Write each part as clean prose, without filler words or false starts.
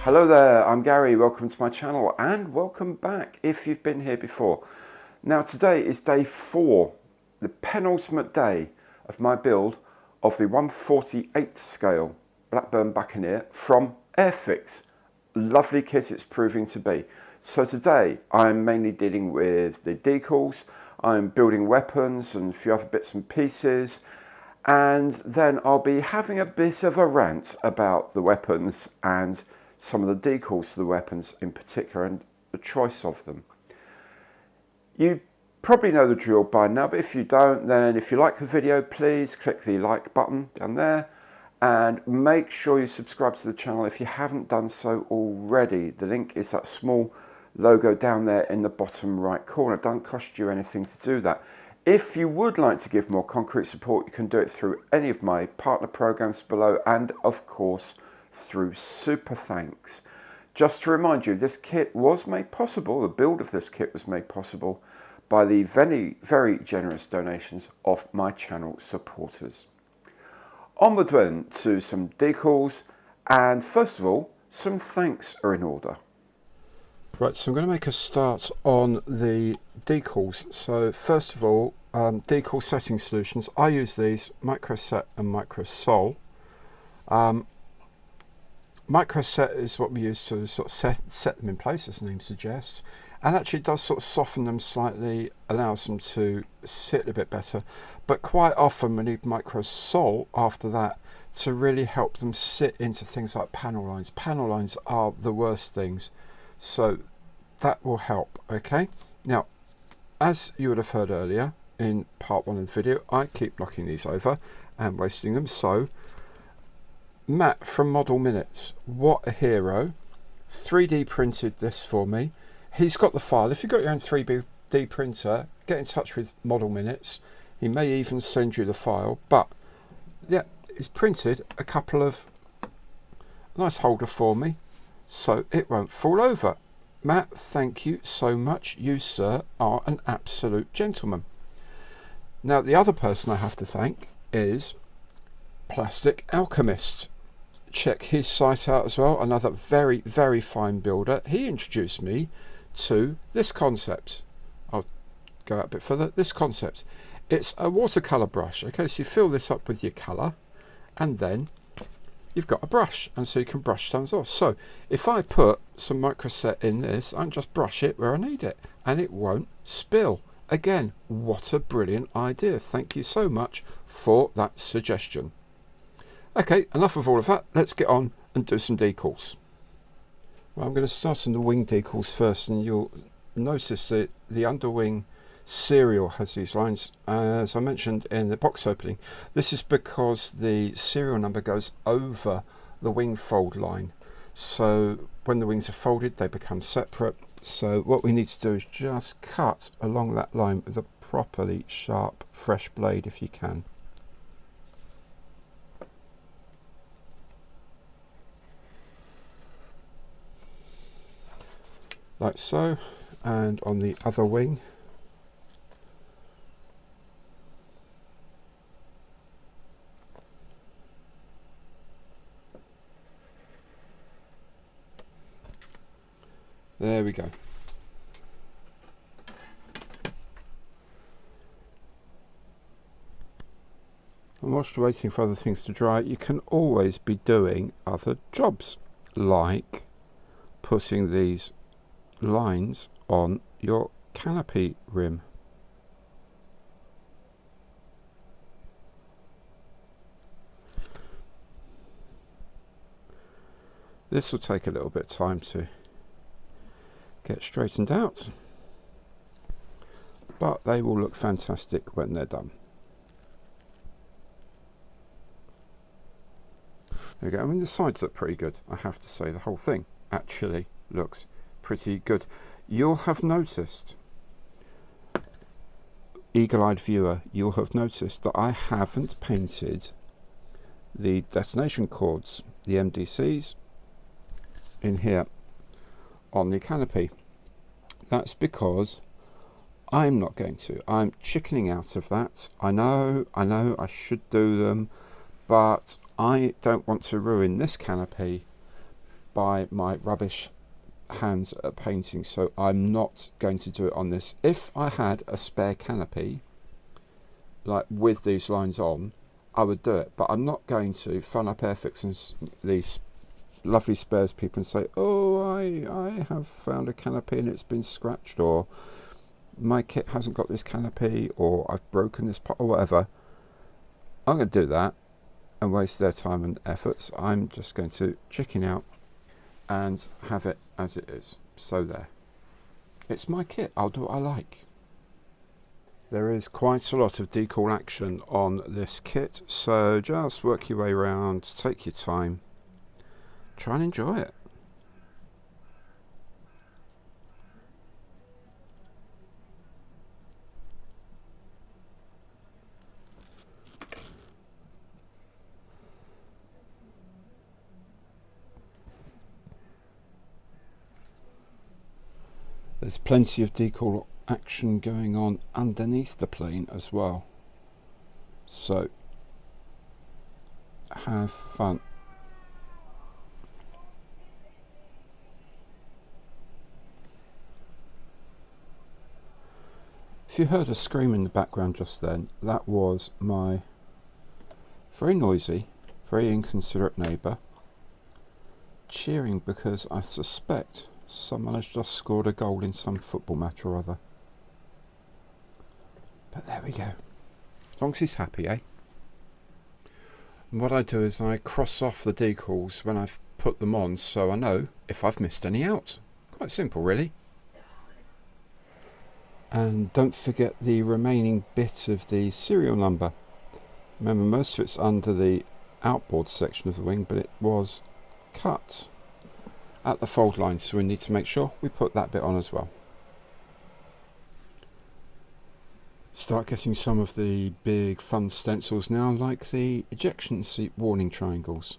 Hello there, I'm Gary, welcome to my channel and welcome back if you've been here before. Now today is day 4, the penultimate day of my build of the 1/48 scale Blackburn Buccaneer from Airfix. Lovely kit it's proving to be. So today I'm mainly dealing with the decals, I'm building weapons and a few other bits and pieces, and then I'll be having a bit of a rant about the weapons and some of the decals to the weapons in particular and the choice of them. You probably know the drill by now, but if you don't, then if you like the video, please click the like button down there and make sure you subscribe to the channel if you haven't done so already. The link is that small logo down there in the bottom right corner. It doesn't cost you anything to do that. If you would like to give more concrete support, you can do it through any of my partner programs below and of course through Super Thanks. Just to remind you, this kit was made possible, the build of this kit was made possible by the very, very generous donations of my channel supporters. Onward then to some decals, and first of all, some thanks are in order. Right, so I'm going to make a start on the decals. So first of all, decal setting solutions. I use these, Microset and Microsol. Microset is what we use to sort of set them in place, as the name suggests, and actually does sort of soften them slightly, allows them to sit a bit better, but quite often we need Microsol after that to really help them sit into things like panel lines. Panel lines are the worst things, so that will help. Okay, now as you would have heard earlier in part 1 of the video, I keep knocking these over and wasting them. So Matt from Model Minutes, what a hero, 3D printed this for me. He's got the file. If you've got your own 3D printer, get in touch with Model Minutes. He may even send you the file, but yeah, he's printed a couple of nice holder for me so it won't fall over. Matt, thank you so much. You, sir, are an absolute gentleman. Now, the other person I have to thank is Plastic Alchemist. Check his site out as well. Another very, very fine builder. He introduced me to this concept. I'll go out a bit further. This concept. It's a watercolor brush. Okay, so you fill this up with your color and then you've got a brush, and so you can brush stones off. So if I put some Microset in this, I can just brush it where I need it and it won't spill. Again, what a brilliant idea. Thank you so much for that suggestion. Okay, enough of all of that. Let's get on and do some decals. Well, I'm going to start on the wing decals first, and you'll notice that the underwing serial has these lines. As I mentioned in the box opening, this is because the serial number goes over the wing fold line. So when the wings are folded, they become separate. So what we need to do is just cut along that line with a properly sharp, fresh blade if you can. Like so, and on the other wing. There we go. And whilst you're waiting for other things to dry, you can always be doing other jobs, like putting these lines on your canopy rim. This will take a little bit of time to get straightened out, but they will look fantastic when they're done. There we go. I mean, the sides look pretty good, I have to say. The whole thing actually looks pretty good. You'll have noticed, eagle-eyed viewer, you'll have noticed that I haven't painted the detonation cords, the MDCs, in here on the canopy. That's because I'm not going to. I'm chickening out of that. I know I should do them, but I don't want to ruin this canopy by my rubbish hands at painting, so I'm not going to do it on this. If I had a spare canopy like with these lines on, I would do it, but I'm not going to phone up Airfix and these lovely spares people and say, oh, I have found a canopy and it's been scratched, or my kit hasn't got this canopy, or I've broken this part, or whatever. I'm going to do that and waste their time and efforts. I'm just going to chicken out and have it as it is. So there. It's my kit. I'll do what I like. There is quite a lot of decal action on this kit, so just work your way around, take your time, try and enjoy it. There's plenty of decal action going on underneath the plane as well, so have fun. If you heard a scream in the background just then, that was my very noisy, very inconsiderate neighbour cheering because I suspect someone has just scored a goal in some football match or other. But there we go. As long as he's happy, eh? And what I do is I cross off the decals when I've put them on, so I know if I've missed any out. Quite simple, really. And don't forget the remaining bit of the serial number. Remember, most of it's under the outboard section of the wing, but it was cut at the fold line, so we need to make sure we put that bit on as well. Start getting some of the big fun stencils now, like the ejection seat warning triangles.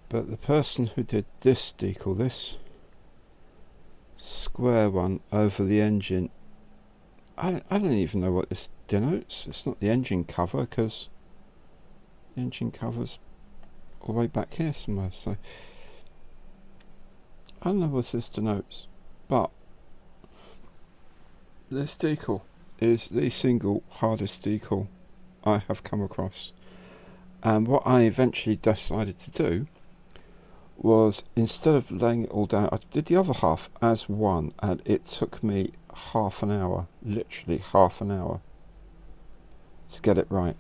But the person who did this decal, this square one over the engine, I don't even know what this denotes. It's not the engine cover, because the engine cover's all the way back here somewhere, so I don't know what this denotes. But this decal is the single hardest decal I have come across, and what I eventually decided to do was, instead of laying it all down, I did the other half as one, and it took me half an hour, literally half an hour, to get it right.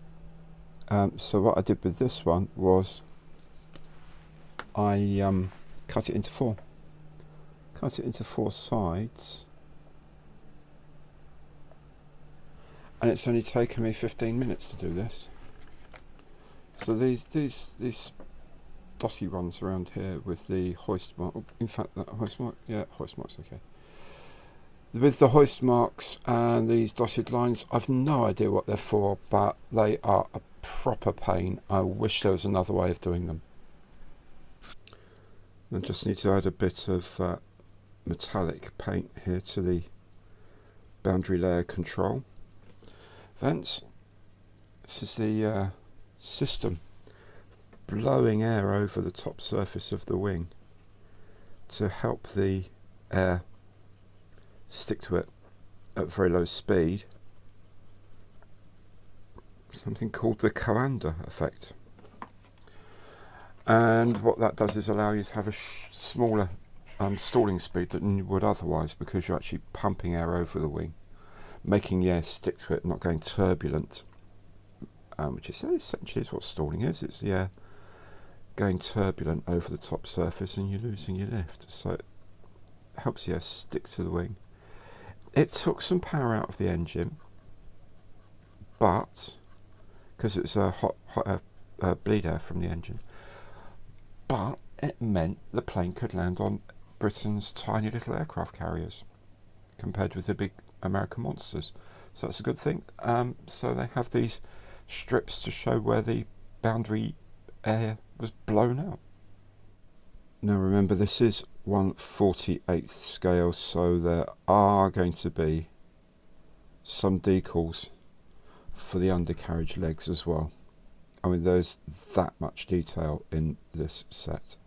So what I did with this one was I cut it into four. Cut it into four sides, and it's only taken me 15 minutes to do this. So these dotty ones around here with the hoist mark, in fact that hoist mark, yeah, hoist mark's okay. With the hoist marks and these dotted lines, I've no idea what they're for, but they are a proper pain. I wish there was another way of doing them. I just need to add a bit of metallic paint here to the boundary layer control vents. This is the system blowing air over the top surface of the wing to help the air stick to it at very low speed. Something called the Coanda effect. And what that does is allow you to have a smaller stalling speed than you would otherwise, because you're actually pumping air over the wing, making the air stick to it, not going turbulent, which is essentially is what stalling is. It's the air going turbulent over the top surface and you're losing your lift, so it helps the air stick to the wing. It took some power out of the engine, but because it's a hot air, bleed air from the engine, but it meant the plane could land on Britain's tiny little aircraft carriers compared with the big American monsters, so that's a good thing. So they have these strips to show where the boundary air was blown out. Now remember, this is 1/48 scale, so there are going to be some decals for the undercarriage legs as well. I mean, there's that much detail in this set.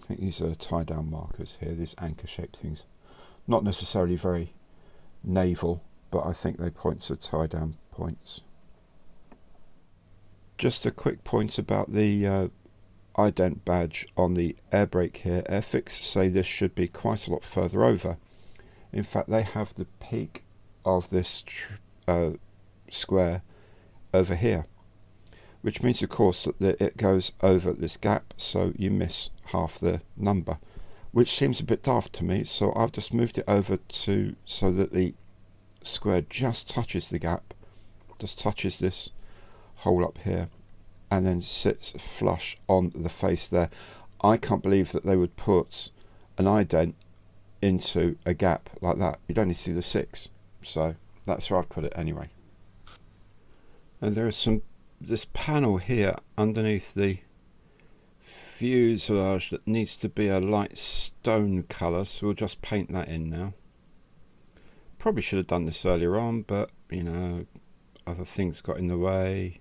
I think these are tie down markers here, these anchor shaped things. Not necessarily very naval, but I think they point to tie down points. Just a quick point about the ident badge on the air brake here. Airfix say this should be quite a lot further over. In fact, they have the peak of this square over here, which means of course that it goes over this gap, so you miss half the number, which seems a bit daft to me. So I've just moved it over to so that the square just touches the gap, just touches this hole up here, and then sits flush on the face there. I can't believe that they would put an ident into a gap like that. You'd only see the 6, so that's where I've put it anyway. And there is this panel here underneath the fuselage that needs to be a light stone colour, so we'll just paint that in now. Probably should have done this earlier on, but you know, other things got in the way.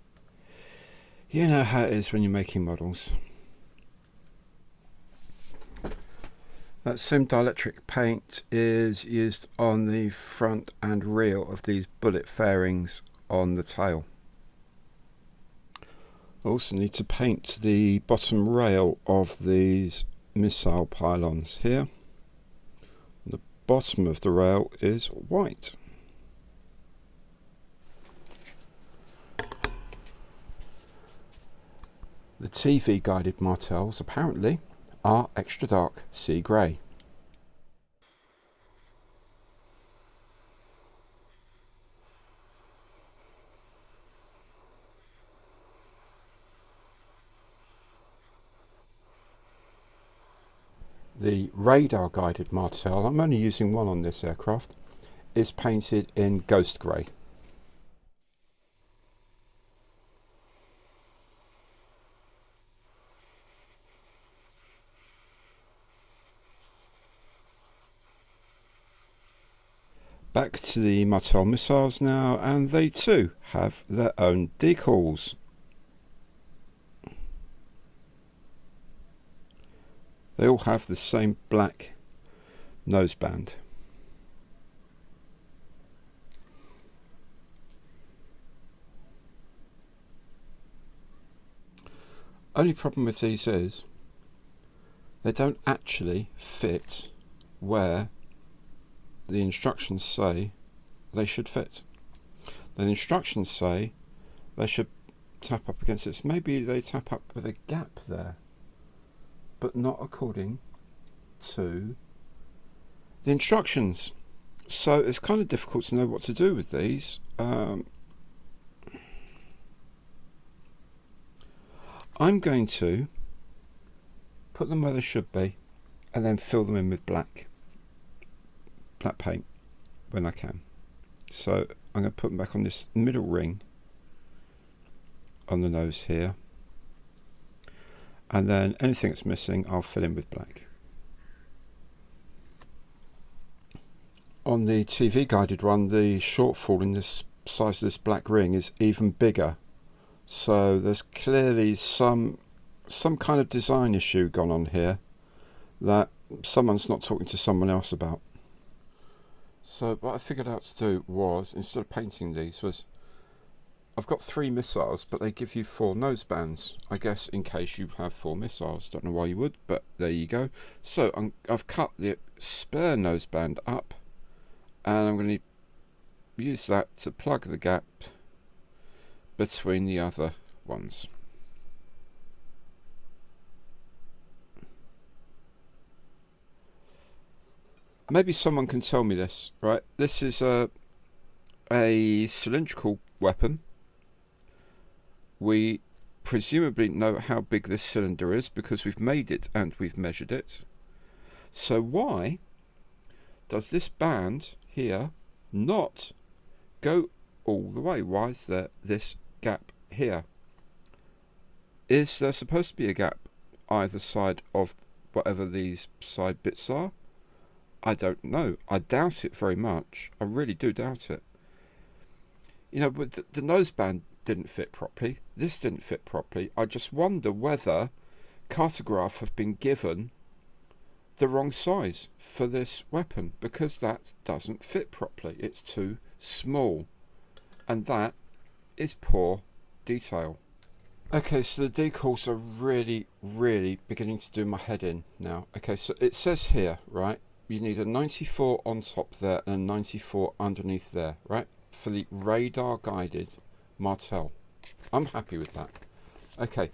You know how it is when you're making models. That same dielectric paint is used on the front and rear of these bullet fairings on the tail. I also need to paint the bottom rail of these missile pylons here. The bottom of the rail is white. The TV guided martels apparently are extra dark sea grey. The radar guided martel, I'm only using one on this aircraft, is painted in ghost grey. Back to the Martel missiles now, and they too have their own decals. They all have the same black noseband. Only problem with these is they don't actually fit where the instructions say they should fit. The instructions say they should tap up against this. Maybe they tap up with a gap there, but not according to the instructions. So it's kind of difficult to know what to do with these. I'm going to put them where they should be and then fill them in with black paint when I can. So I'm going to put them back on this middle ring on the nose here, and then anything that's missing I'll fill in with black. On the TV guided one, the shortfall in this size of this black ring is even bigger, so there's clearly some kind of design issue gone on here that someone's not talking to someone else about. So what I figured out to do was, instead of painting these, was I've got 3 missiles, but they give you 4 nosebands. I guess in case you have 4 missiles. Don't know why you would, but there you go. So I've cut the spare noseband up, and I'm going to use that to plug the gap between the other ones. Maybe someone can tell me this, right? This is a cylindrical weapon. We presumably know how big this cylinder is because we've made it and we've measured it. So why does this band here not go all the way? Why is there this gap here. Is there supposed to be a gap either side of whatever these side bits are? I don't know. I doubt it very much. I really do doubt it. You know, but the noseband didn't fit properly. This didn't fit properly. I just wonder whether Cartograph have been given the wrong size for this weapon, because that doesn't fit properly. It's too small, and that is poor detail. Okay, so the decals are really beginning to do my head in now. Okay, so it says here, right, you need a 94 on top there and a 94 underneath there, right, for the radar guided Martel. I'm happy with that. Okay,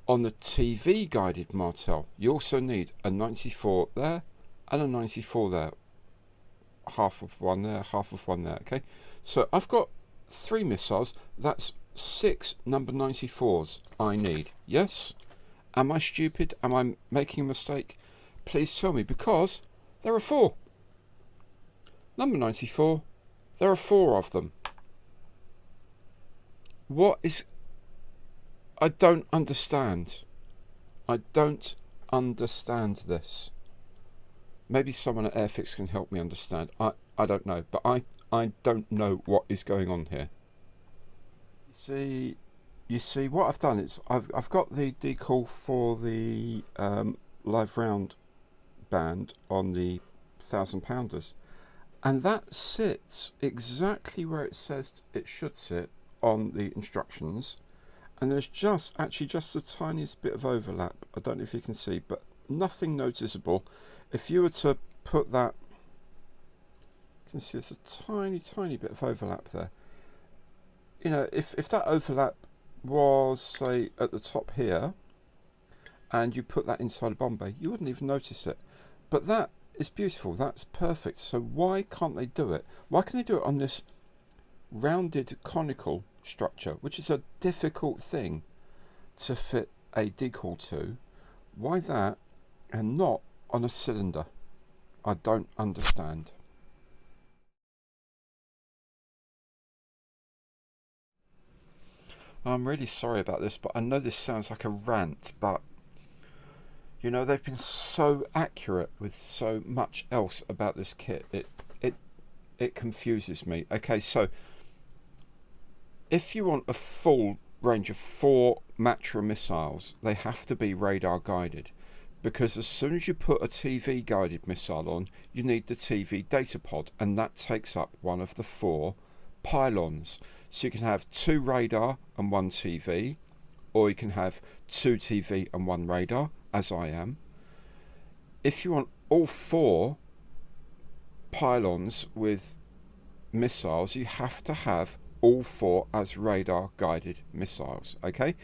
on the TV guided Martel, you also need a 94 there and a 94 there. Half of one there, half of one there, okay? So I've got 3 missiles. That's 6 number 94s I need. Yes? Am I stupid? Am I making a mistake? Please tell me, because there are 4. Number 94, there are 4 of them. What is... I don't understand. I don't understand this. Maybe someone at Airfix can help me understand. I don't know, but I don't know what is going on here. You see what I've done is I've got the decal for the live round band on the 1000-pounders, and that sits exactly where it says it should sit on the instructions, and there's actually just the tiniest bit of overlap. I don't know if you can see, but nothing noticeable. If you were to put that, you can see there's a tiny bit of overlap there. You know, if that overlap was, say, at the top here, and you put that inside a bomb bay, you wouldn't even notice it. But that is beautiful. That's perfect. So why can't they do it? Why can they do it on this rounded conical structure, which is a difficult thing to fit a decal to? Why that, and not on a cylinder? I don't understand. I'm really sorry about this, but I know this sounds like a rant, but you know, they've been so accurate with so much else about this kit. It confuses me. Okay, so if you want a full range of 4 Matra missiles, they have to be radar guided, because as soon as you put a TV guided missile on, you need the TV data pod, and that takes up one of the 4 pylons. So you can have 2 radar and 1 TV, or you can have 2 TV and 1 radar, as I am. If you want all 4 pylons with missiles, you have to have all 4 as radar guided missiles. Okay,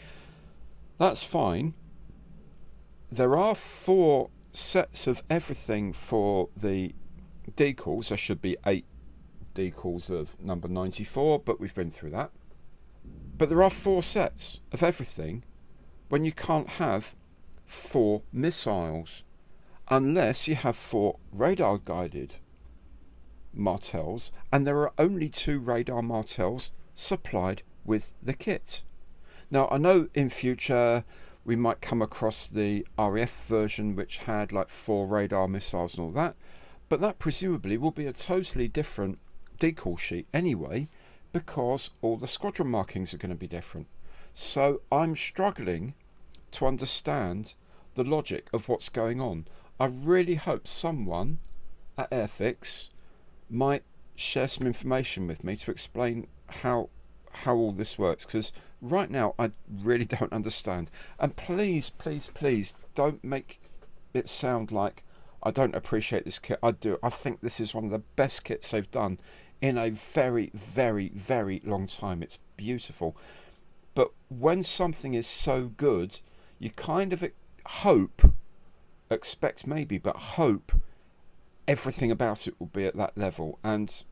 that's fine. There are 4 sets of everything for the decals. There should be 8 decals of number 94, but we've been through that. But there are 4 sets of everything when you can't have 4 missiles, unless you have 4 radar guided Martels, and there are only 2 radar Martels supplied with the kit. Now I know in future we might come across the RAF version which had like 4 radar missiles and all that, but that presumably will be a totally different decal sheet anyway, because all the squadron markings are going to be different. So I'm struggling to understand the logic of what's going on. I really hope someone at Airfix might share some information with me to explain how all this works, because right now I really don't understand. And please don't make it sound like I don't appreciate this kit. I do. I think this is one of the best kits they've done in a very long time. It's beautiful. But when something is so good, you kind of expect maybe, but hope everything about it will be at that level. And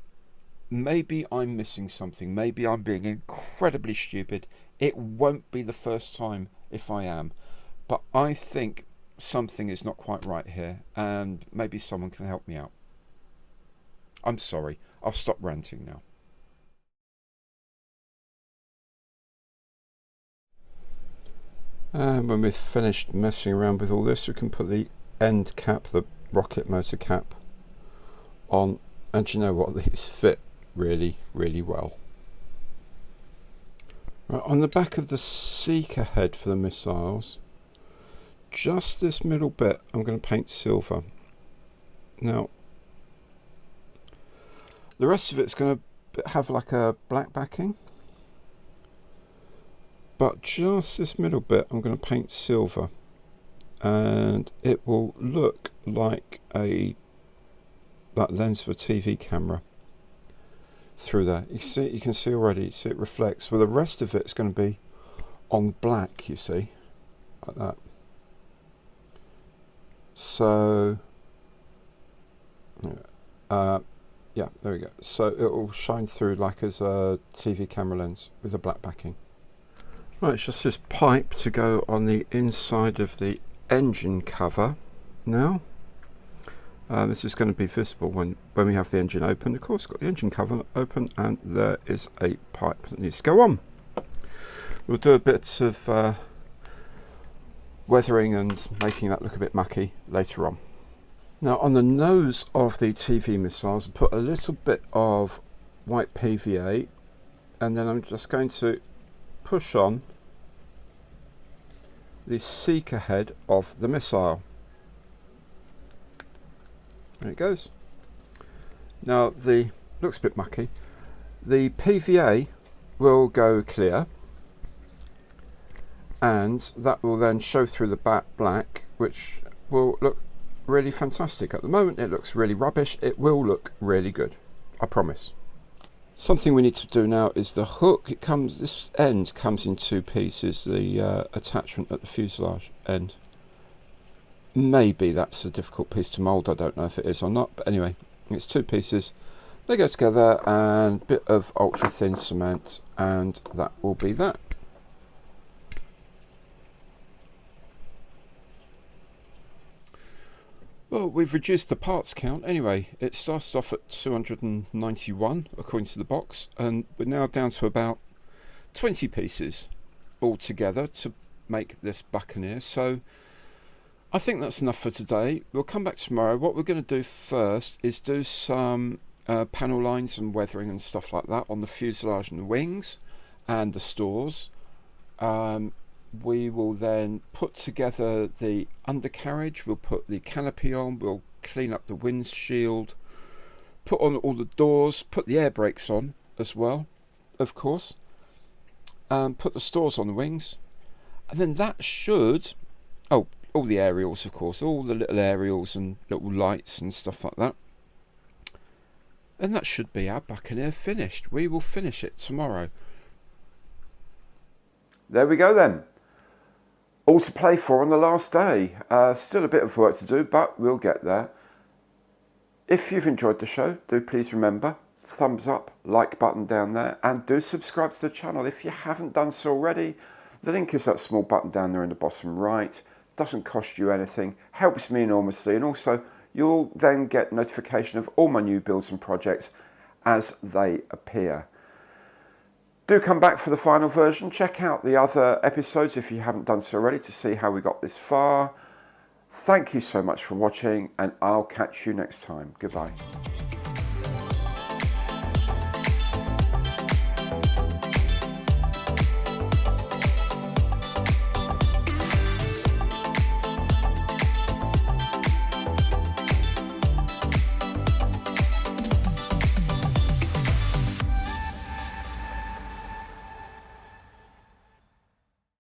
maybe I'm missing something. Maybe I'm being incredibly stupid. It won't be the first time if I am. But I think something is not quite right here, and maybe someone can help me out. I'm sorry. I'll stop ranting now. And when we've finished messing around with all this, we can put the end cap, the rocket motor cap, on, and you know what, these fit really, really well. Right, on the back of the seeker head for the missiles, just this middle bit I'm going to paint silver. Now the rest of it's going to have like a black backing, but just this middle bit I'm going to paint silver, and it will look like that lens of a TV camera through there. You can see already, see it reflects. Well, the rest of it's going to be on black, you see, like that. So yeah, there we go. So it will shine through like as a TV camera lens with a black backing. Right, it's just this pipe to go on the inside of the engine cover now. This is going to be visible when we have the engine open. Of course, got the engine cover open, and there is a pipe that needs to go on. We'll do a bit of weathering and making that look a bit mucky later on. Now, on the nose of the TV missiles, put a little bit of white PVA, and then I'm just going to push on the seeker head of the missile. There it goes. Now, looks a bit mucky. The PVA will go clear, and that will then show through the back black, which will look really fantastic. At the moment it looks really rubbish. It will look really good, I promise. Something we need to do now is the hook. This end comes in two pieces, the attachment at the fuselage end. Maybe that's a difficult piece to mould, I don't know if it is or not, but anyway, it's two pieces. They go together, and a bit of ultra thin cement, and that will be that. Well, we've reduced the parts count anyway. It started off at 291 according to the box, and we're now down to about 20 pieces altogether to make this Buccaneer. So I think that's enough for today. We'll come back tomorrow. What we're going to do first is do some panel lines and weathering and stuff like that on the fuselage and the wings and the stores. We will then put together the undercarriage, we'll put the canopy on, we'll clean up the windshield, put on all the doors, put the air brakes on as well, of course, put the stores on the wings, and then that should, oh, all the aerials, of course, all the little aerials and little lights and stuff like that. And that should be our Buccaneer finished. We will finish it tomorrow. There we go then. All to play for on the last day. Still a bit of work to do, but we'll get there. If you've enjoyed the show, do please remember, thumbs up, like button down there, and do subscribe to the channel if you haven't done so already. The link is that small button down there in the bottom right. Doesn't cost you anything, helps me enormously, and also you'll then get notification of all my new builds and projects as they appear. Do come back for the final version. Check out the other episodes if you haven't done so already to see how we got this far. Thank you so much for watching, and I'll catch you next time. Goodbye.